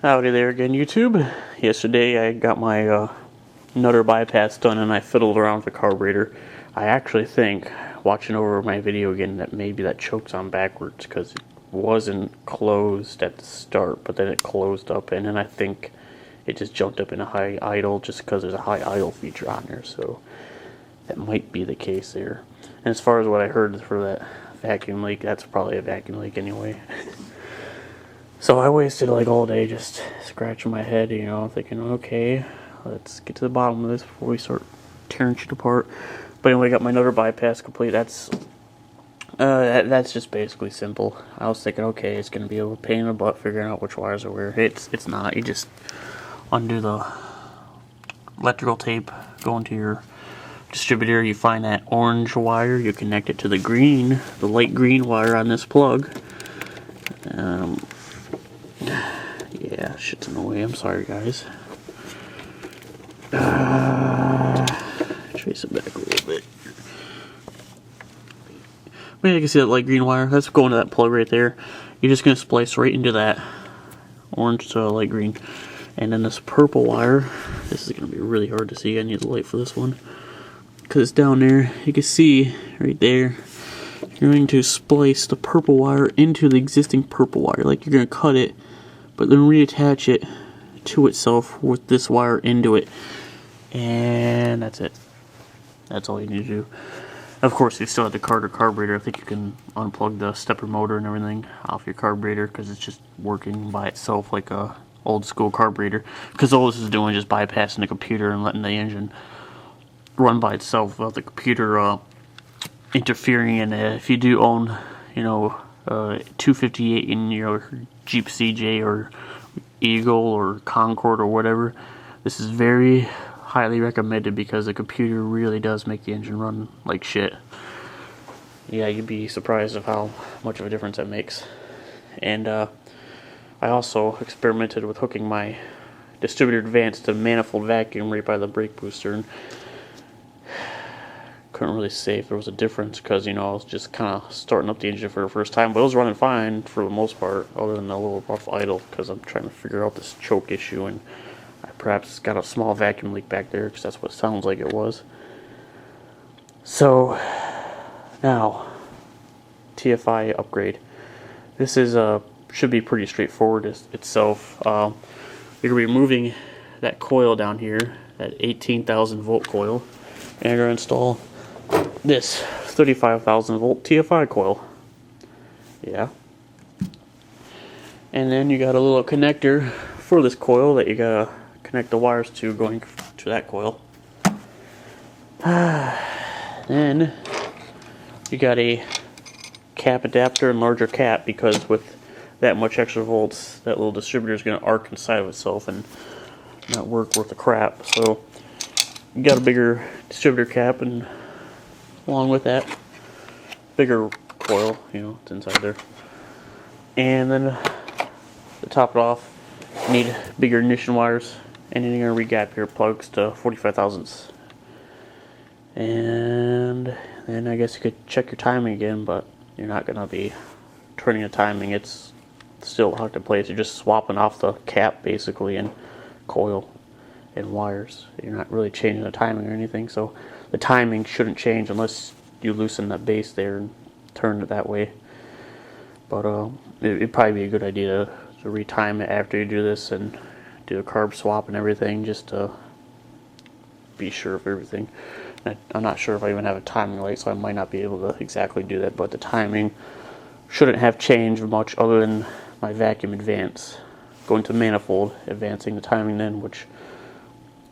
Howdy there again, YouTube. Yesterday I got my nutter bypass done and I fiddled around with the carburetor. I actually think, watching over my video again, that maybe that choke's on backwards because it wasn't closed at the start, but then it closed up, and then I think it just jumped up in a high idle just because there's a high idle feature on there, so that might be the case there. And as far as what I heard for that vacuum leak, that's probably a vacuum leak anyway. So I wasted like all day just scratching my head, you know, thinking, okay, let's get to the bottom of this before we start tearing shit apart. But anyway, I got my nutter bypass complete. That's just basically simple. I was thinking, okay, it's gonna be a pain in the butt figuring out which wires are where. It's not. You just undo the electrical tape, go into your distributor, you find that orange wire, you connect it to the green, the light green wire on this plug. Yeah, shit's in the way. I'm sorry, guys. Trace it back a little bit. But yeah, you can see that light green wire. That's going to that plug right there. You're just going to splice right into that orange to light green. And then this purple wire, this is going to be really hard to see. I need the light for this one, because it's down there. You can see right there. You're going to splice the purple wire into the existing purple wire. Like, you're going to cut it, but then reattach it to itself with this wire into it. And that's it. That's all you need to do. Of course, you still have the carburetor. I think you can unplug the stepper motor and everything off your carburetor, because it's just working by itself like a old school carburetor. Because all this is doing is just bypassing the computer and letting the engine run by itself without the computer interfering in it. If you do own, 258 in your Jeep CJ or Eagle or Concorde or whatever, this is very highly recommended, because the computer really does make the engine run like shit. Yeah, you'd be surprised of how much of a difference that makes. And I also experimented with hooking my Distributor Advanced to manifold vacuum right by the brake booster, and couldn't really say if there was a difference, because I was just kind of starting up the engine for the first time, but it was running fine for the most part, other than a little rough idle, because I'm trying to figure out this choke issue, and I perhaps got a small vacuum leak back there, because that's what it sounds like it was. So now, TFI upgrade. This is should be pretty straightforward itself. You're going to be removing that coil down here, that 18,000 volt coil, and you're going to install this 35,000 volt TFI coil. Yeah. And then you got a little connector for this coil that you gotta connect the wires to, going to that coil. Then you got a cap adapter and larger cap, because with that much extra volts, that little distributor is going to arc inside of itself and not work worth a crap. So you got a bigger distributor cap, and along with that, bigger coil, it's inside there. And then to top it off, you need bigger ignition wires, and then you're going to regap your plugs to 45 thousandths. And then I guess you could check your timing again, but you're not going to be turning the timing. It's still locked in place. You're just swapping off the cap, basically, and coil and wires. You're not really changing the timing or anything, so the timing shouldn't change unless you loosen the base there and turn it that way. But it'd probably be a good idea to retime it after you do this and do a carb swap and everything, just to be sure of everything. I'm not sure if I even have a timing light, so I might not be able to exactly do that, but the timing shouldn't have changed much other than my vacuum advance. Going to manifold, advancing the timing then, which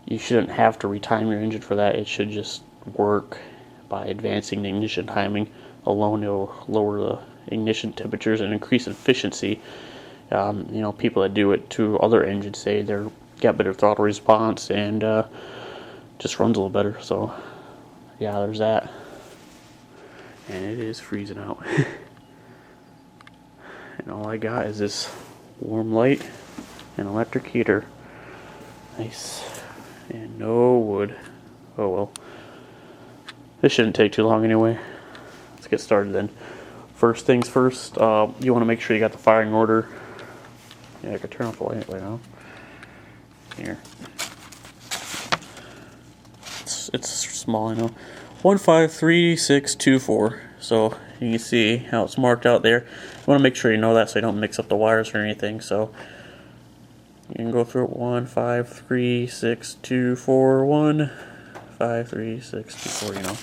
you shouldn't have to retime your engine for that. It should just work by advancing the ignition timing alone. It'll lower the ignition temperatures and increase efficiency. People that do it to other engines say they're got better throttle response and just runs a little better. So yeah, there's that. And it is freezing out. And all I got is this warm light and electric heater. Nice. And no wood. Oh well. This shouldn't take too long anyway. Let's get started then. First things first, you want to make sure you got the firing order Yeah, I could turn off the light right now. Here. It's small, I know. 153624. So you can see how it's marked out there. You want to make sure you know that so you don't mix up the wires or anything. So you can go through it 153624 153624, you know.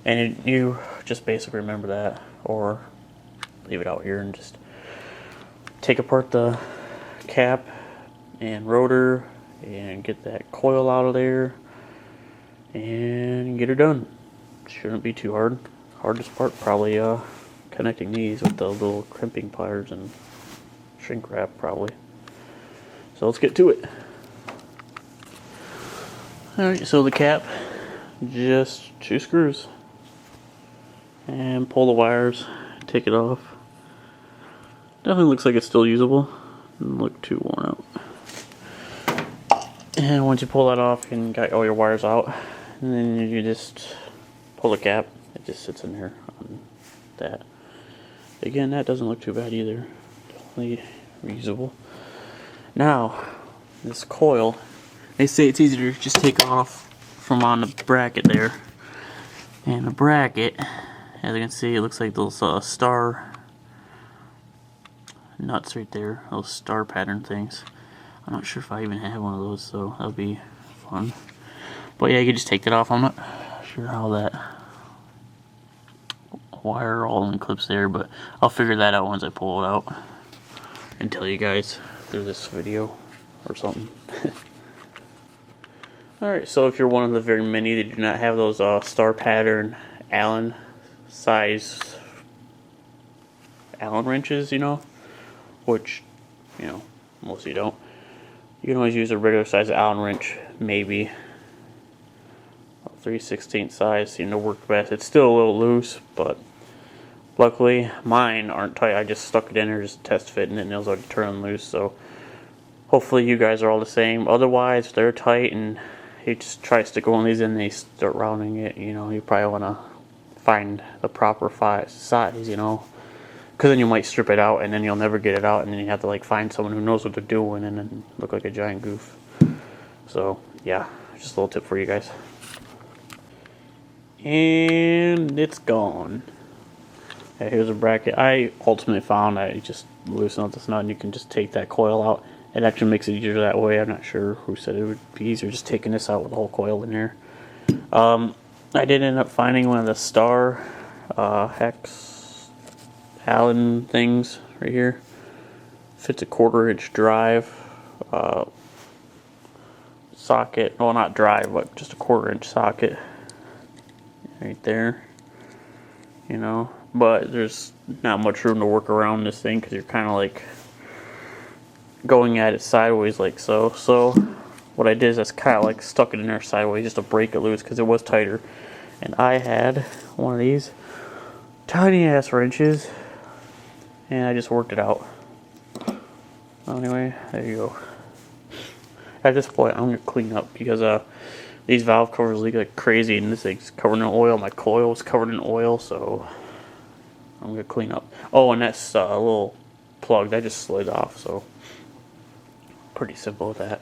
And you just basically remember that, or leave it out here and just take apart the cap and rotor and get that coil out of there and get her done. Shouldn't be too hard. Hardest part probably connecting these with the little crimping pliers and shrink wrap probably. So let's get to it. Alright, so the cap, just 2 screws. And pull the wires, take it off. Definitely looks like it's still usable. Doesn't look too worn out. And once you pull that off, you can get all your wires out. And then you just pull the cap. It just sits in there on that. Again, that doesn't look too bad either. Definitely reusable. Now, this coil, they say it's easier to just take it off from on the bracket there. And the bracket, as you can see, it looks like those star nuts right there, those star pattern things. I'm not sure if I even have one of those, so that'll be fun. But yeah, you can just take that off. I'm not sure how that wire all in clips there, but I'll figure that out once I pull it out and tell you guys through this video or something. Alright, so if you're one of the very many that do not have those star pattern Allen size Allen wrenches, you know, which, you know, most of you don't, you can always use a regular size Allen wrench, maybe 3/16 size seem to work best. It's still a little loose, but luckily mine aren't tight. I just stuck it in there just to test fit, and it knows how to turn loose. So hopefully you guys are all the same. Otherwise, if they're tight and he just tries to go on these and they start rounding it, you know, you probably want to find the proper size, you know, because then you might strip it out and then you'll never get it out, and then you have to like find someone who knows what they're doing and then look like a giant goof. So yeah, just a little tip for you guys. And it's gone. Okay, here's a bracket. I ultimately found I just loosen up this nut and you can just take that coil out. It actually makes it easier that way. I'm not sure who said it would be easier just taking this out with the whole coil in there. I did end up finding one of the star hex Allen things right here. Fits a 1/4 inch drive socket. Well, not drive, but just a 1/4 inch socket right there. You know, but there's not much room to work around this thing because you're kind of like going at it sideways like so. So what I did is I kind of like stuck it in there sideways just to break it loose because it was tighter. And I had one of these tiny ass wrenches and I just worked it out. Anyway, there you go. At this point I'm going to clean up because these valve covers leak like crazy and this thing's covered in oil. My coil was covered in oil, so I'm going to clean up. Oh, and that's a little plug that just slid off, so pretty simple with that.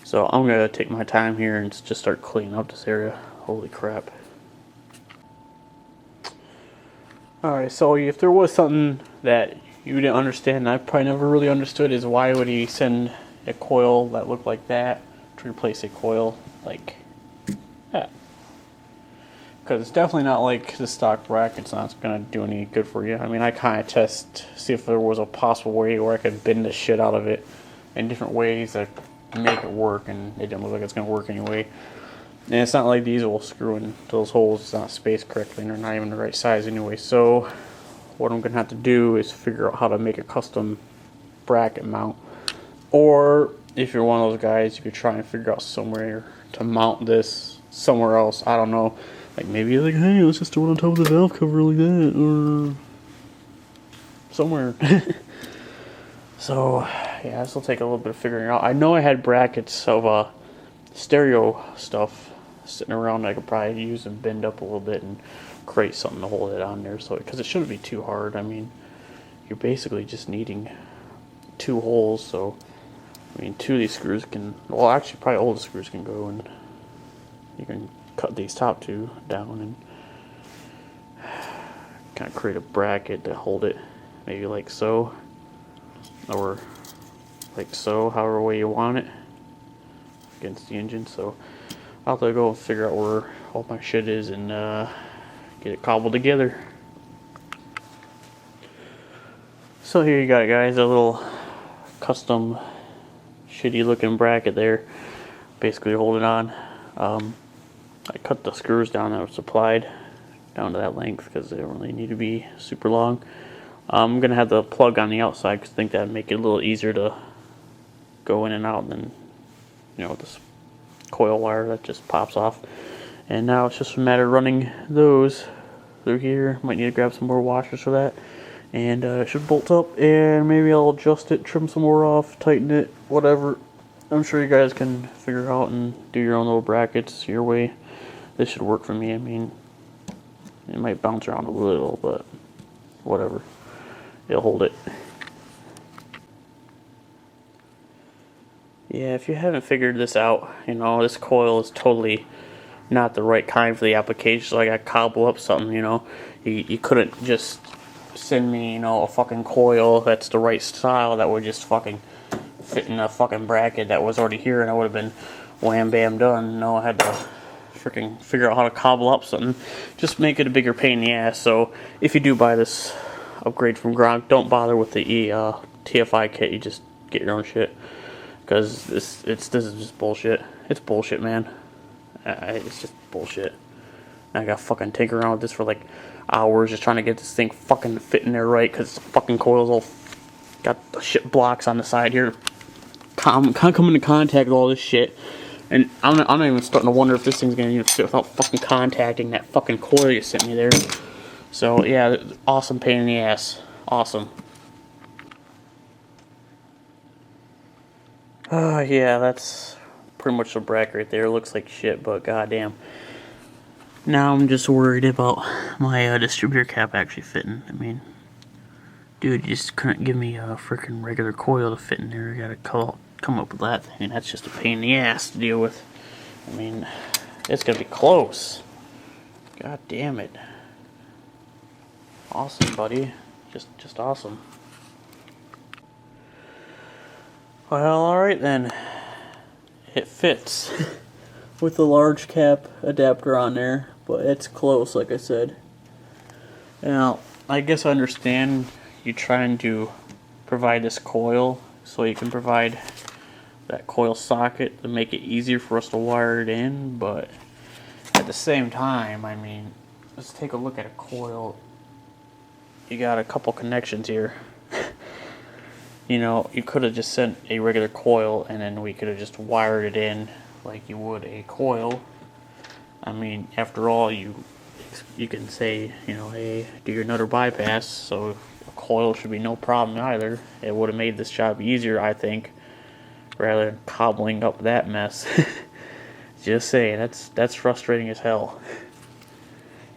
So I'm going to take my time here and just start cleaning up this area. Holy crap. Alright, so if there was something that you didn't understand, and I probably never really understood, is why would he send a coil that looked like that to replace a coil like that? Because it's definitely not like the stock bracket. It's not going to do any good for you. I mean, I kind of test, see if there was a possible way where I could bend the shit out of it in different ways that make it work, and it didn't look like it's going to work anyway. And it's not like these will screw into those holes. It's not spaced correctly, and they're not even the right size anyway. So what I'm going to have to do is figure out how to make a custom bracket mount. Or if you're one of those guys, you could try and figure out somewhere to mount this somewhere else. I don't know. Like maybe you're like, hey, let's just do it on top of the valve cover like that, or somewhere. So yeah, this will take a little bit of figuring out. I know I had brackets of stereo stuff sitting around that I could probably use and bend up a little bit and create something to hold it on there. So because it shouldn't be too hard. I mean, you're basically just needing 2 holes, so I mean 2 of these screws can, well actually probably all the screws can go, and you can cut these top 2 down and kind of create a bracket to hold it, maybe like so, or like so, however way you want it against the engine. So I'll have to go figure out where all my shit is and get it cobbled together. So here you got it, guys, a little custom shitty looking bracket there, basically holding on. I cut the screws down that were supplied down to that length because they don't really need to be super long. I'm gonna have the plug on the outside because I think that'd make it a little easier to go in and out than, you know, this coil wire that just pops off. And now it's just a matter of running those through here. Might need to grab some more washers for that, and it should bolt up, and maybe I'll adjust it, trim some more off, tighten it, whatever. I'm sure you guys can figure out and do your own little brackets your way. This should work for me. I mean, it might bounce around a little, but whatever, it'll hold it. Yeah, if you haven't figured this out, you know, this coil is totally not the right kind for the application, so I gotta cobble up something, you know. You couldn't just send me, you know, a fucking coil that's the right style that would just fucking fit in a fucking bracket that was already here and I would have been wham bam done. No, I had to freaking figure out how to cobble up something, just make it a bigger pain in the ass. So if you do buy this upgrade from Gronk, don't bother with the TFI kit. You just get your own shit, because this is just bullshit. It's bullshit, man. It's just bullshit. I got fucking tinker around with this for like hours just trying to get this thing fucking fit in there right, because the fucking coil's all got the shit blocks on the side here. Come into contact with all this shit, and I'm not even starting to wonder if this thing's gonna even fit without fucking contacting that fucking coil you sent me there. So yeah, awesome pain in the ass. Awesome. Yeah, that's pretty much the bracket right there. It looks like shit, but goddamn. Now I'm just worried about my distributor cap actually fitting. I mean, dude, you just couldn't give me a freaking regular coil to fit in there. You gotta come up with that thing, and that's just a pain in the ass to deal with. I mean, it's gonna be close. God damn it. Awesome, buddy. Just awesome. Well, alright then. It fits with the large cap adapter on there, but it's close, like I said. Now, I guess I understand you trying to provide this coil so you can provide that coil socket to make it easier for us to wire it in, but at the same time, I mean, let's take a look at a coil. You got a couple connections here. You know, you could have just sent a regular coil and then we could have just wired it in like you would a coil. I mean, after all, you can say, you know, hey, do your nutter bypass, so a coil should be no problem either. It would have made this job easier, I think, rather than cobbling up that mess. Just saying, that's frustrating as hell.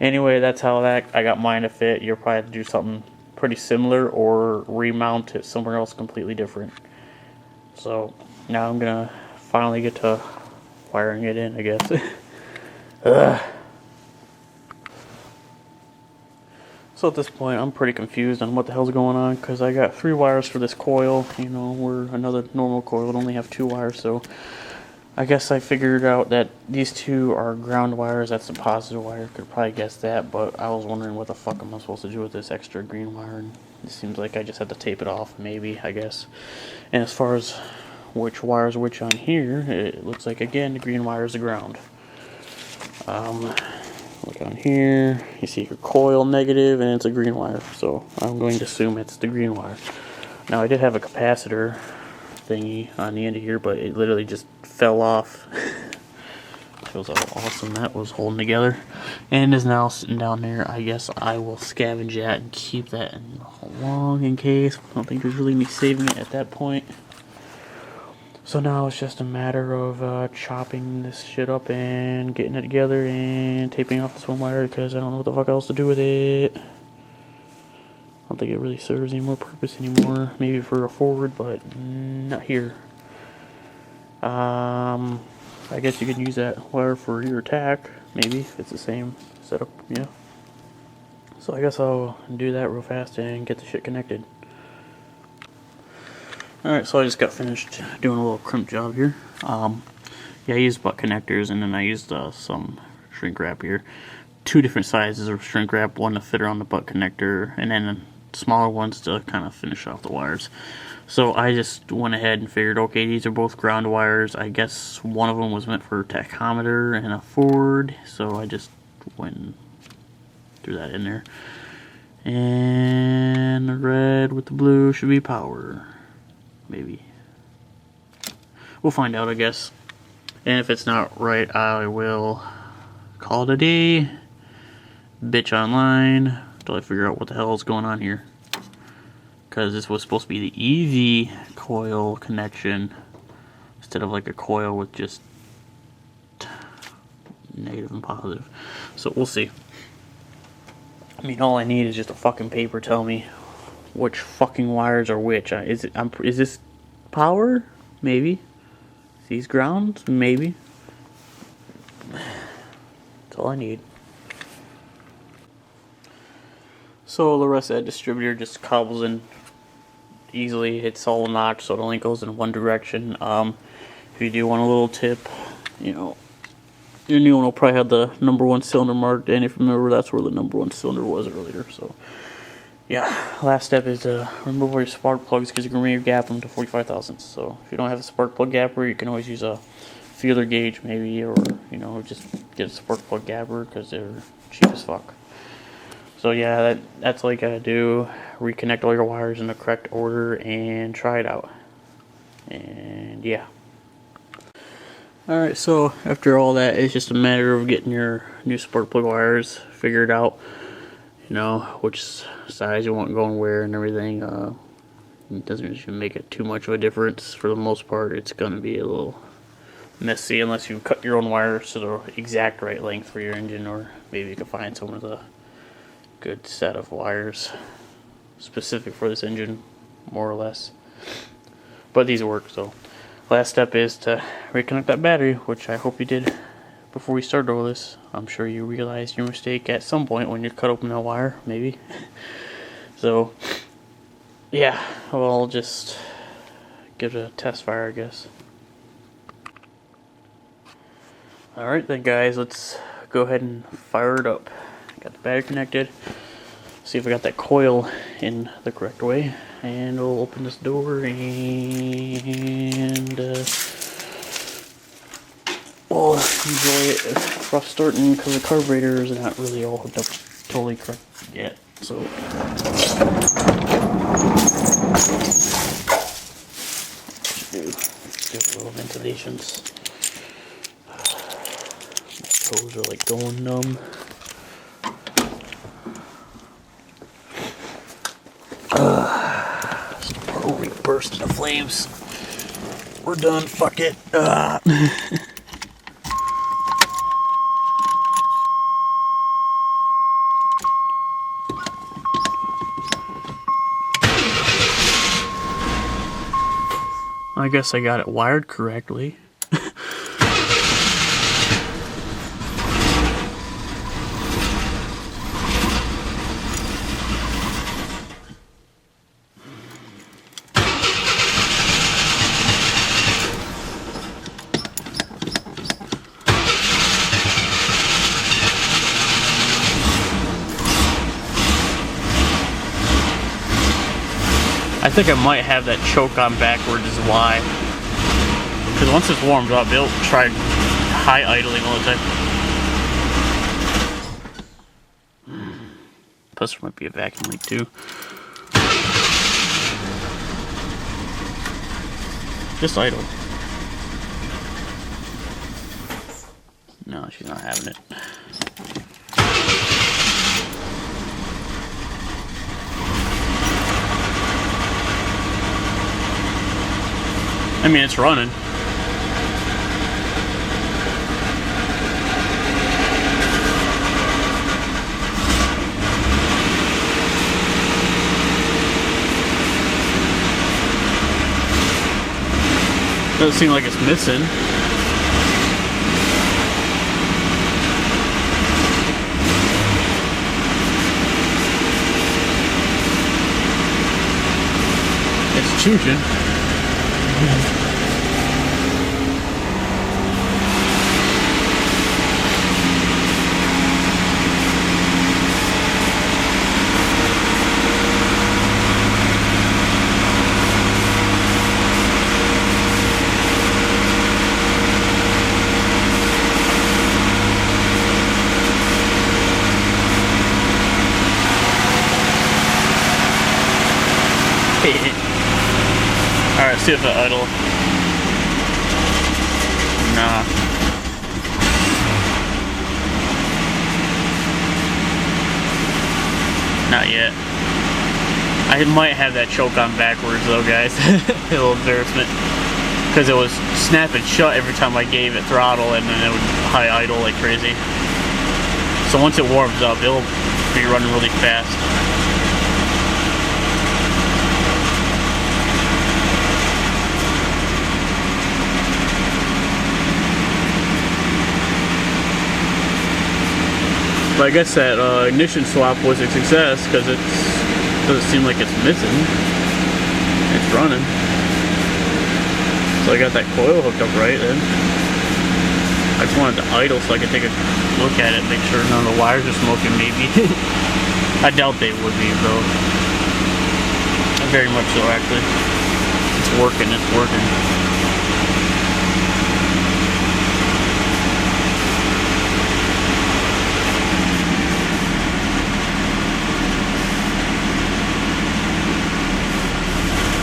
Anyway, that's how I got mine to fit. You'll probably have to do something pretty similar or remount it somewhere else completely different. So now I'm gonna finally get to wiring it in, I guess. So at this point I'm pretty confused on what the hell's going on, because I got 3 wires for this coil, you know, where another normal coil would only have 2 wires. So I guess I figured out that these 2 are ground wires. That's the positive wire. Could probably guess that, but I was wondering what the fuck am I supposed to do with this extra green wire, and it seems like I just have to tape it off, maybe, I guess. And as far as which wire is which on here, it looks like, again, the green wire is the ground. Look on here, you see your coil negative, and it's a green wire, so I'm going to assume it's the green wire. Now, I did have a capacitor thingy on the end of here, but it literally just fell off. Shows how awesome that was holding together, and is now sitting down there. I guess I will scavenge that and keep that along in case. I don't think there's really any saving it at that point. So now it's just a matter of chopping this shit up and getting it together and taping off this one wire, because I don't know what the fuck else to do with it. don't think it really serves any more purpose anymore. Maybe for a forward, but not here. I guess you can use that wire for your attack, maybe, if it's the same setup, yeah. So I guess I'll do that real fast and get the shit connected. Alright, so I just got finished doing a little crimp job here. Yeah, I used butt connectors, and then I used some shrink wrap here. 2 different sizes of shrink wrap, one to fit around the butt connector, and then smaller ones to kind of finish off the wires. So I just went ahead and figured, okay, these are both ground wires. I guess one of them was meant for a tachometer and a forward, so I just went and threw that in there. And the red with the blue should be power. Maybe. We'll find out, I guess. And if it's not right, I will call it a day. Bitch online until I figure out what the hell is going on here. Because this was supposed to be the easy coil connection instead of like a coil with just negative and positive. So we'll see. I mean, all I need is just a fucking paper telling me which fucking wires are which. Is this power? Maybe. These grounds? Maybe. That's all I need. So the rest of that distributor just cobbles in easily. It's all notched, so it only goes in one direction. If you do want a little tip, you know, your new one will probably have the #1 cylinder marked, and if you remember, that's where the #1 cylinder was earlier. So yeah, last step is to remove all your spark plugs, because you can re-gap them to 45 thousandths. So if you don't have a spark plug gapper, you can always use a feeler gauge maybe, or you know, just get a spark plug gapper because they're cheap as fuck. So yeah, that's all you gotta do. Reconnect all your wires in the correct order and try it out. And yeah. Alright, so after all that, it's just a matter of getting your new spark plug wires figured out. You know, which size you want going where and everything. It doesn't really make it too much of a difference. For the most part, it's gonna be a little messy unless you cut your own wires to the exact right length for your engine, or maybe you can find some with a good set of wires specific for this engine, more or less. But these work. So last step is to reconnect that battery, which I hope you did before we started all this. I'm sure you realized your mistake at some point when you cut open that wire, maybe. So yeah, I'll just give it a test fire, I guess. Alright then guys, let's go ahead and fire it up. Got the battery connected. See if I got that coil in the correct way. And we'll open this door and we'll enjoy it. Rough starting because the carburetor is not really all hooked up totally correct yet. So give a little ventilations. My toes are like going numb. Holy, burst into flames. We're done, fuck it. I guess I got it wired correctly. I think I might have that choke on backwards is why. Because once it's warmed up, it'll try high idling all the time. Plus there might be a vacuum leak too. Just idle. No, she's not having it. I mean, it's running. Doesn't seem like it's missing. It's choosing. Alright, see if it idle. Nah. Not yet. I might have that choke on backwards though, guys. A little embarrassment. Because it was snapping shut every time I gave it throttle, and then it would high idle like crazy. So once it warms up, it'll be running really fast. But I guess that ignition swap was a success because it doesn't seem like it's missing. It's running. So I got that coil hooked up right then. I just wanted to idle so I could take a look at it, make sure none of the wires are smoking maybe. I doubt they would be though. Very much so actually. It's working, it's working.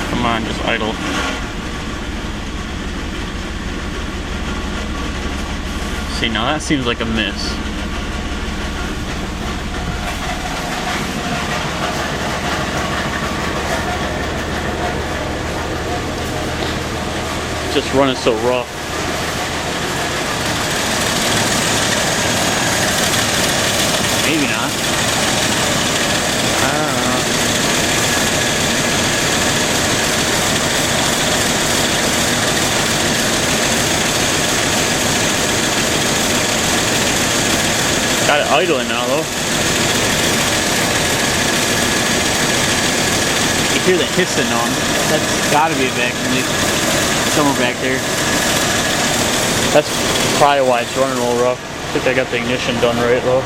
Come on, just idle. See, now that seems like a miss. It's just running so rough. Maybe not. I don't know. Got it idling now though. You hear the hissing on. That's gotta be a vacuum leak. Somewhere back there. That's probably why it's running a little rough. I think I got the ignition done right though.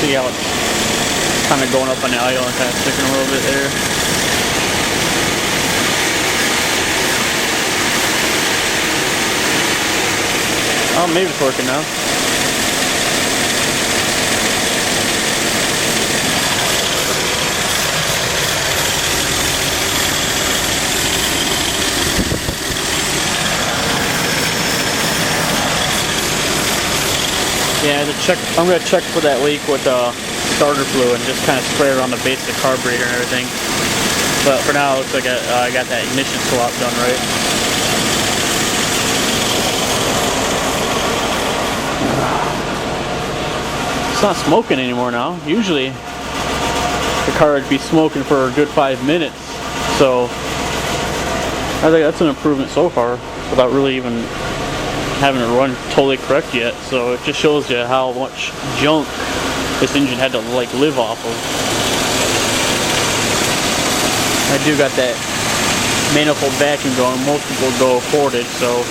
See how it's kind of going up on the idle and kind of sticking a little bit there. Oh, maybe it's working now. Yeah, I'm gonna check for that leak with starter fluid and just kind of spray around the base of the carburetor and everything. But for now, it looks like I got that ignition swap done right. It's not smoking anymore now. Usually, the car would be smoking for a good 5 minutes. So I think that's an improvement so far, without really even having it run totally correct yet. So it just shows you how much junk this engine had to like live off of. I do got that manifold vacuum going. Most people go ported, so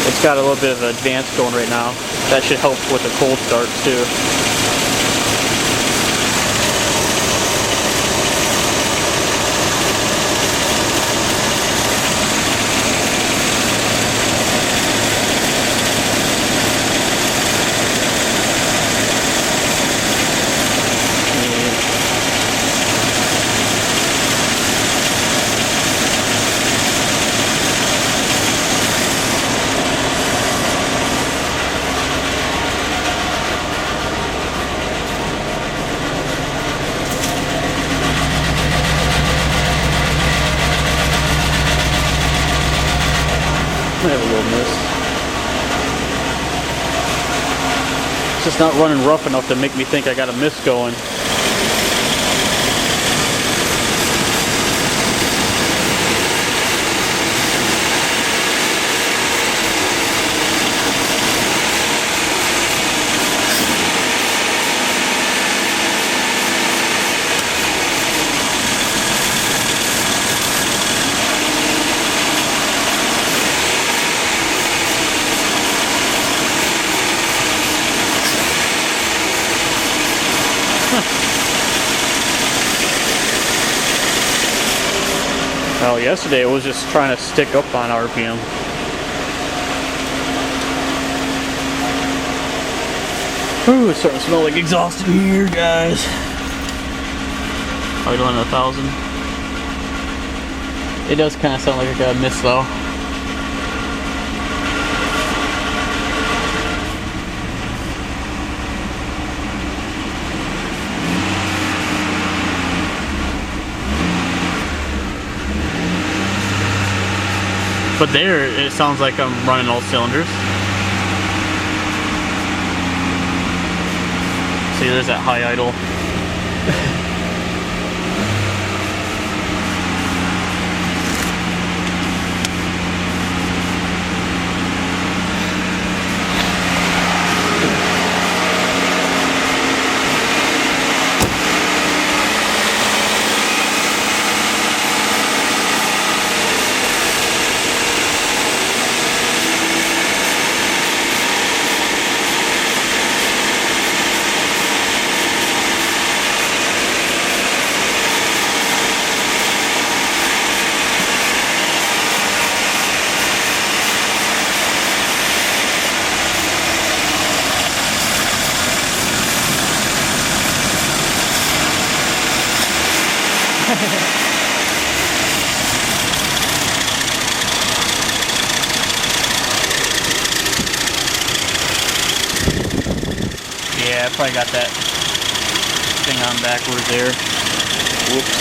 it's got a little bit of advance going right now. That should help with the cold starts too. I have a little miss. It's just not running rough enough to make me think I got a miss going. Well, yesterday it was just trying to stick up on RPM. Ooh, it's starting to smell like exhaust in here, guys. Idling 1,000. It does kind of sound like I got a miss though. But there, it sounds like I'm running all cylinders. See, there's that high idle. Yeah, I probably got that thing on backwards there. Whoops.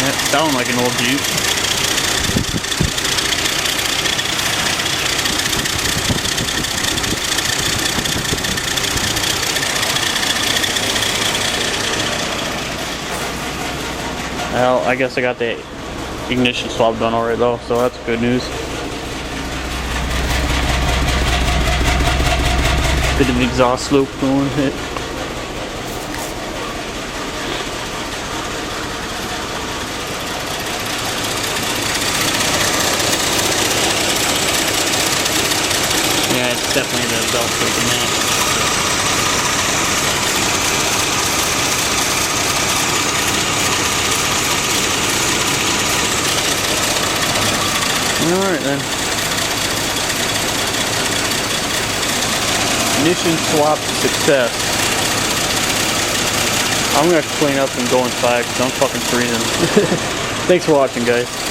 That sounds like an old Jeep. Well, I guess I got the ignition swap done already though, so that's good news. Bit of exhaust slope going hit. Yeah, it's definitely the belt breaking that. Alright then. Ignition swap success. I'm gonna have to clean up and go inside because I'm fucking freezing. Thanks for watching, guys.